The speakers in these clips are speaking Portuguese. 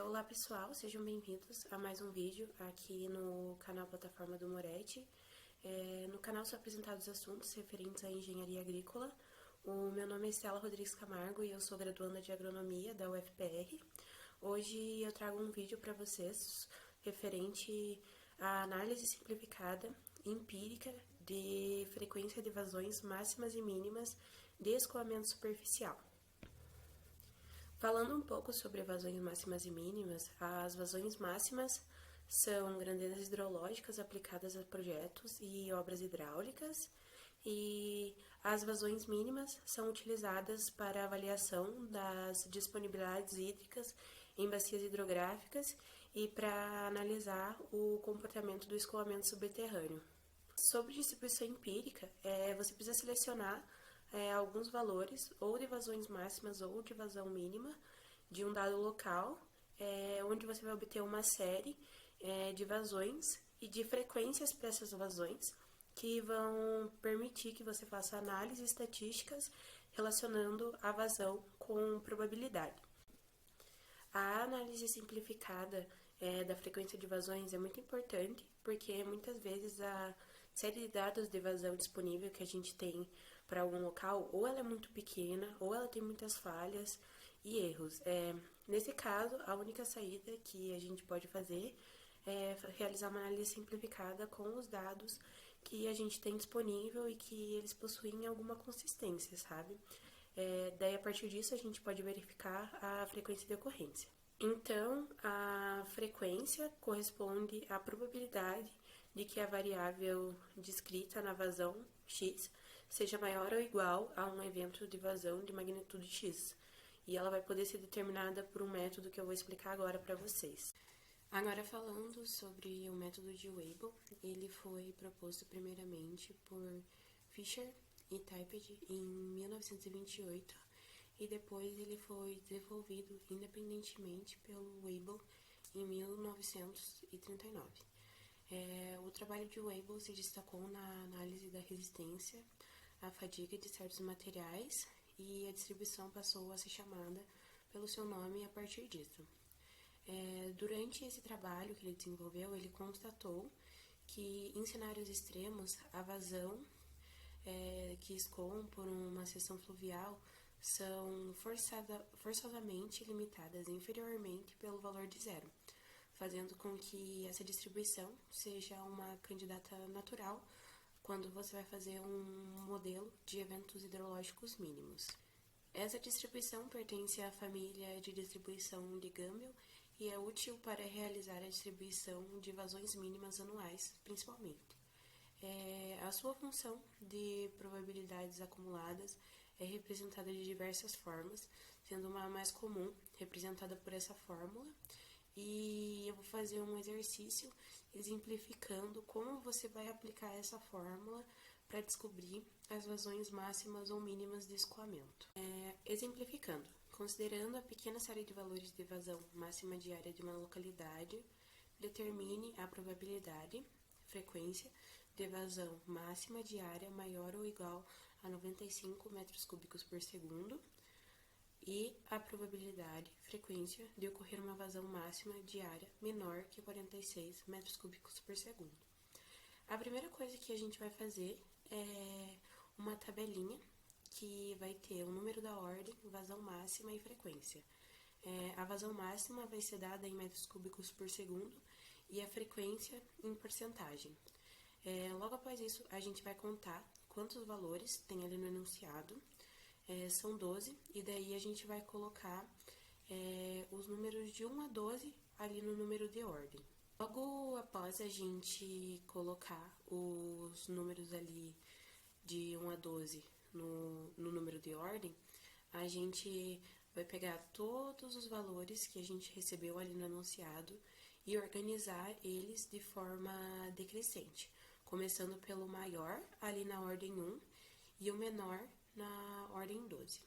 Olá pessoal, sejam bem-vindos a mais um vídeo aqui no canal Plataforma do Moretti. No canal são apresentados assuntos referentes à engenharia agrícola. O meu nome é Estela Rodrigues Camargo e eu sou graduanda de agronomia da UFPR. Hoje eu trago um vídeo para vocês referente à análise simplificada empírica de frequência de vazões máximas e mínimas de escoamento superficial. Falando um pouco sobre vazões máximas e mínimas, as vazões máximas são grandezas hidrológicas aplicadas a projetos e obras hidráulicas, e as vazões mínimas são utilizadas para avaliação das disponibilidades hídricas em bacias hidrográficas e para analisar o comportamento do escoamento subterrâneo. Sobre distribuição empírica, você precisa selecionar alguns valores, ou de vazões máximas ou de vazão mínima, de um dado local, onde você vai obter uma série de vazões e de frequências para essas vazões, que vão permitir que você faça análises estatísticas relacionando a vazão com probabilidade. A análise simplificada da frequência de vazões é muito importante, porque muitas vezes a série de dados de vazão disponível que a gente tem para algum local, ou ela é muito pequena, ou ela tem muitas falhas e erros. Nesse caso, a única saída que a gente pode fazer é realizar uma análise simplificada com os dados que a gente tem disponível e que eles possuem alguma consistência, sabe? Daí, a partir disso, a gente pode verificar a frequência de ocorrência. Então, a frequência corresponde à probabilidade de que a variável descrita na vazão x seja maior ou igual a um evento de vazão de magnitude x. E ela vai poder ser determinada por um método que eu vou explicar agora para vocês. Agora, falando sobre o método de Weibull, ele foi proposto primeiramente por Fisher e Tippett em 1928 e depois ele foi desenvolvido independentemente pelo Weibull em 1939. O trabalho de Weibull se destacou na análise da resistência à fadiga de certos materiais, e a distribuição passou a ser chamada pelo seu nome a partir disso. Durante esse trabalho que ele desenvolveu, ele constatou que em cenários extremos a vazão que escoam por uma seção fluvial são forçosamente limitadas inferiormente pelo valor de zero, fazendo com que essa distribuição seja uma candidata natural quando você vai fazer um modelo de eventos hidrológicos mínimos. Essa distribuição pertence à família de distribuição de Gamble e é útil para realizar a distribuição de vazões mínimas anuais, principalmente. A sua função de probabilidades acumuladas é representada de diversas formas, sendo uma mais comum representada por essa fórmula. E eu vou fazer um exercício exemplificando como você vai aplicar essa fórmula para descobrir as vazões máximas ou mínimas de escoamento. Exemplificando, considerando a pequena série de valores de vazão máxima diária de uma localidade, determine a probabilidade, frequência, de vazão máxima diária maior ou igual a 95 metros cúbicos por segundo, e a probabilidade, frequência, de ocorrer uma vazão máxima diária menor que 46 metros cúbicos por segundo. A primeira coisa que a gente vai fazer é uma tabelinha que vai ter o número da ordem, vazão máxima e frequência. A vazão máxima vai ser dada em metros cúbicos por segundo e a frequência em porcentagem. Logo após isso, a gente vai contar quantos valores tem ali no enunciado. São 12, e daí a gente vai colocar os números de 1 a 12 ali no número de ordem. Logo após a gente colocar os números ali de 1 a 12 no número de ordem, a gente vai pegar todos os valores que a gente recebeu ali no enunciado e organizar eles de forma decrescente, começando pelo maior ali na ordem 1 e o menor na ordem 12.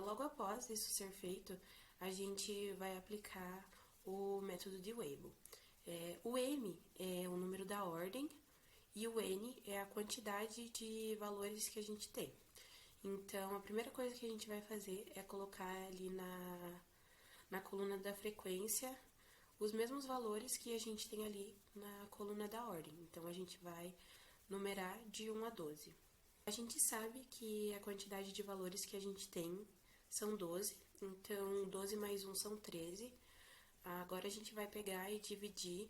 Logo após isso ser feito, a gente vai aplicar o método de Weibull. O M é o número da ordem e o N é a quantidade de valores que a gente tem. Então, a primeira coisa que a gente vai fazer é colocar ali na coluna da frequência os mesmos valores que a gente tem ali na coluna da ordem. Então, a gente vai numerar de 1 a 12. A gente sabe que a quantidade de valores que a gente tem são 12, então 12 mais 1 são 13. Agora a gente vai pegar e dividir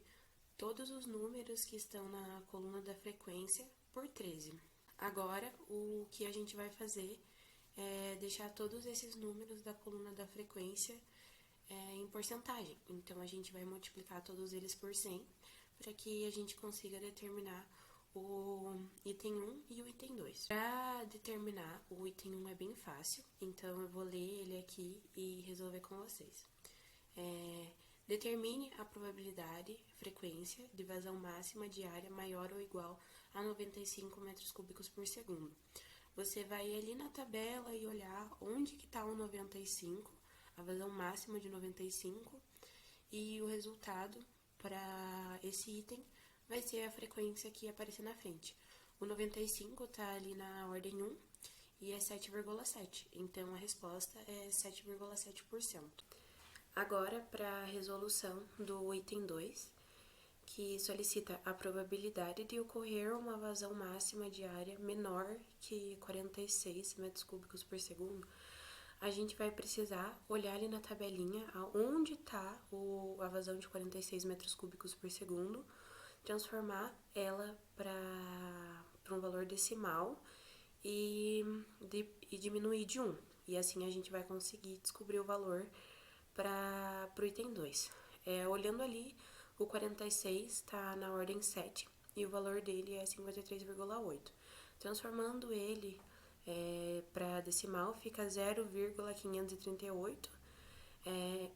todos os números que estão na coluna da frequência por 13. Agora, o que a gente vai fazer é deixar todos esses números da coluna da frequência em porcentagem. Então, a gente vai multiplicar todos eles por 100 para que a gente consiga determinar o item 1 e o item 2. Para determinar o item 1 é bem fácil, então eu vou ler ele aqui e resolver com vocês. Determine a probabilidade, frequência de vazão máxima diária maior ou igual a 95 metros cúbicos por segundo. Você vai ali na tabela e olhar onde que está o 95, a vazão máxima de 95, e o resultado para esse item vai ser a frequência que aparecer na frente. O 95 está ali na ordem 1 e é 7,7, então a resposta é 7,7%. Agora, para a resolução do item 2, que solicita a probabilidade de ocorrer uma vazão máxima diária menor que 46 metros cúbicos por segundo, a gente vai precisar olhar ali na tabelinha onde está a vazão de 46 metros cúbicos por segundo, transformar ela para um valor decimal e diminuir de 1. E assim a gente vai conseguir descobrir o valor para o item 2. Olhando ali, o 46 está na ordem 7 e o valor dele é 53,8. Transformando ele para decimal, fica 0,538.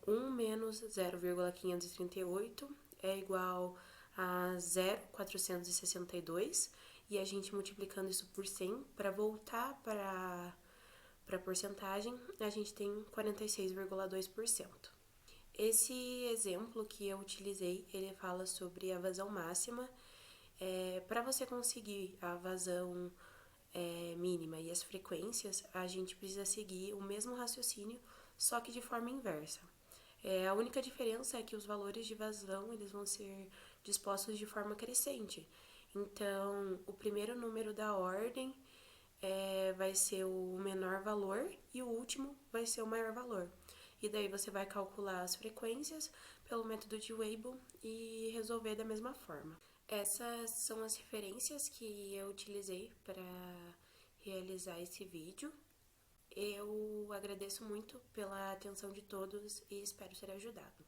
1 menos 0,538 é igual a 0,462. E a gente multiplicando isso por 100 para voltar para a porcentagem, a gente tem 46,2%. Esse exemplo que eu utilizei, ele fala sobre a vazão máxima. Para você conseguir a vazão mínima e as frequências, a gente precisa seguir o mesmo raciocínio, só que de forma inversa. A única diferença é que os valores de vazão eles vão ser dispostos de forma crescente. Então, o primeiro número da ordem vai ser o menor valor e o último vai ser o maior valor. E daí você vai calcular as frequências pelo método de Weibull e resolver da mesma forma. Essas são as referências que eu utilizei para realizar esse vídeo. Eu agradeço muito pela atenção de todos e espero ter ajudado.